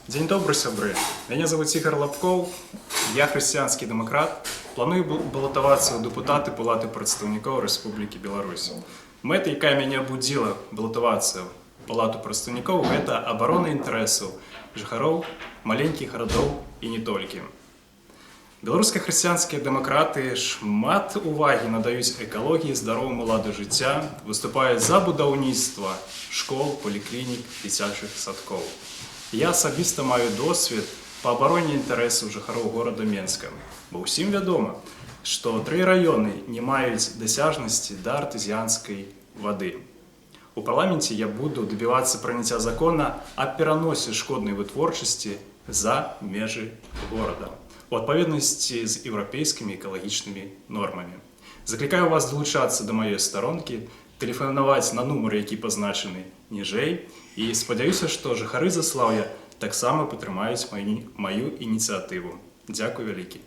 Дзень добры, сябры. Мяне зовут Ігор Лапкоў, я хрысціянскі дэмакрат, планую балатавацца ў дэпутаты Палаты прадстаўнікоў Рэспублікі Беларусь. Мэта, якая мяне абудзіла балатавацца ў Палату прадстаўнікоў, гэта абарона інтарэсаў жыхароў маленькіх гарадоў і не толькі. Беларуска-хрысціянскія дэмакраты шмат увагі надаюць экалогіі, здароваму ладу жыцця, выступаюць за будаўніцтва школ, паліклінік, дзіцячых садкоў. Я асабіста маю досвед па абароне інтарэсаў жыхароў горада Менска, бо ўсім вядома, што 3 раёны не маюць дасяжнасці да артэзіянскай вады. У парламенце я буду дабівацца прыняцця закона аб пераносе шкоднай вытворчасці за межы горада, у адпаведнасці з еўрапейскімі экалагічнымі нормамі. Заклікаю вас далучацца да маёй старонкі, тэлефанаваць на нумар, які пазначаны ніжэй, і спадзяюся, што жыхары Заслаўя таксама падтрымаюць маю ініцыятыву. Дзякуй вялікі.